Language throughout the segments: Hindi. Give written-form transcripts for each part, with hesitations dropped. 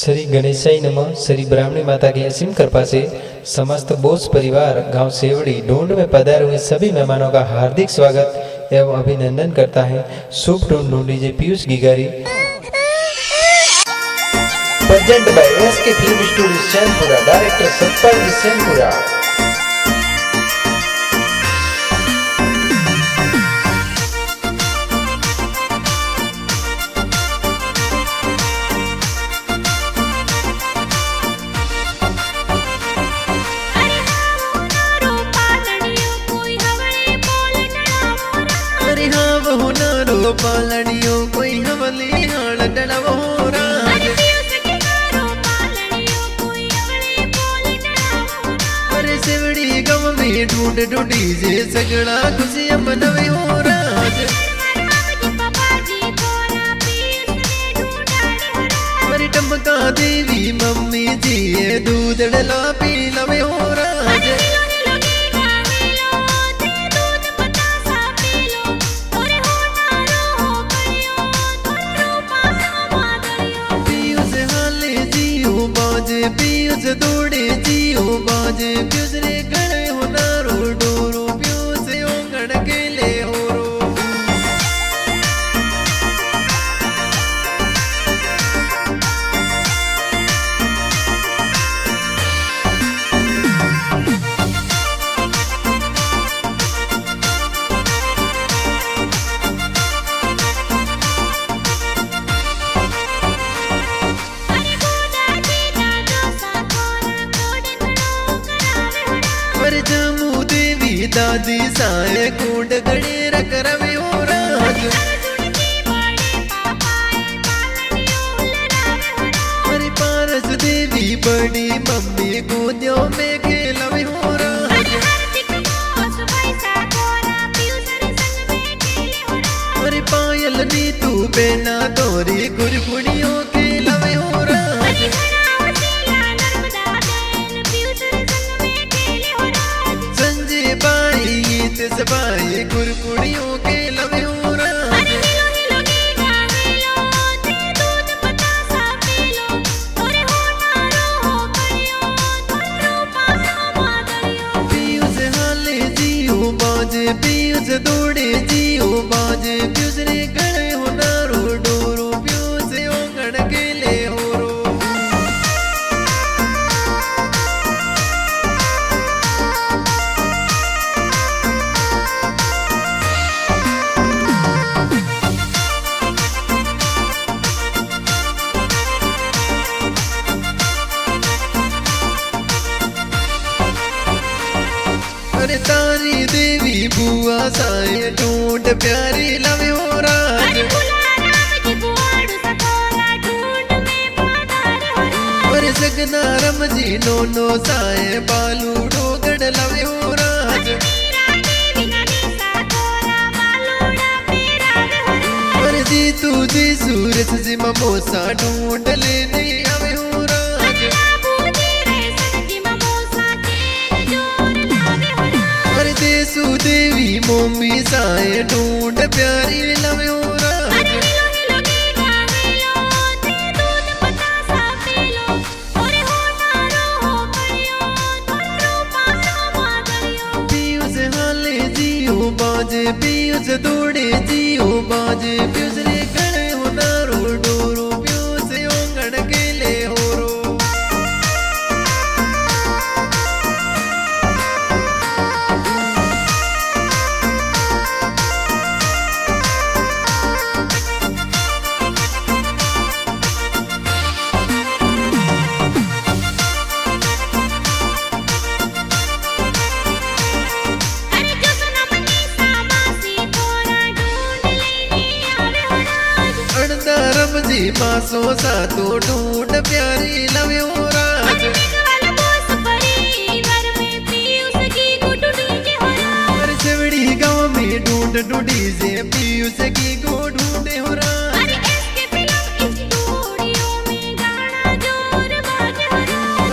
श्री गणेशाय नमः। श्री ब्राह्मणी माता की असीम कृपा से समस्त बोस परिवार गांव सेवड़ी ढूंढ में पधारे हुए सभी मेहमानों का हार्दिक स्वागत एवं अभिनंदन करता है शुभ ढूंढ DJ Piyush Gigari. Present by SK film studio Sainpura, director Satpal ji Sainpura. पालनियों कोई हवली हाल डड़वो राज अरे सेवड़ी गम में ढूंढ ढूंढी जे सगड़ा खुशियां मनवे हो राज अरे टमका देवी मम्मी जी ये दूध डला पी लवे हो राज पीयूष दौड़े जियो बाजे पीयूष रे गड़े हो नारो डोरो पीयूष ओंगड़ के ले हो रो दादी साए कूड गड़े रख रवे हो राज अरे पारस देवी बड़ी मम्मी गोदियों में खेलवे हो राज अरे पायल नी तू बेना तोरी गुरगुड़ियों खेलवे हो राज सबाई गुरकुड़ियों के लवे हो राज पीयूष हाले जियो बाजे पीयूष दौड़े जियो बाजे पीयूष रे गड़े हो नारो डोरो पीयूष ओंगड़ के ले हो रो अरे तारी देवी बुआ साए ढूंढ प्यारी लवे हो राज अरे सगना रम जी नोनो साए बालू डोगड़ लवे हो राज अरे जी तू जी सूरज जी ममोसा ढूंढ लेने आवे हो राज देसु देवी मोमी साए ढूंढ प्यारी लवे हो राज पीयूष हाले जियो बाजे पीयूष दौड़े जियो बाजे पीयूष रे गड़े हो नारो डोरो पीयूष ओंगड़ के ले हो रो जी मासो सातो ढूंढ प्यारी लवे हो राज अरे सेवड़ी गाँव में ढूंढ ढूंढी से पीयूष की को ढूंढे हो राज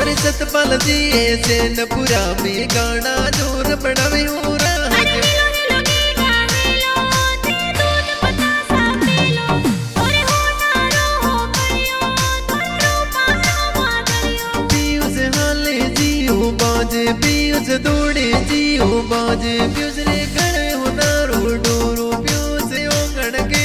अरे सतपाल जी सैनपुरा में गाना जोर बढ़ावे हो राज बीज दौड़े जियो बाज प्यूस रे गणे हो नारो डोरो प्यूस ओंगण के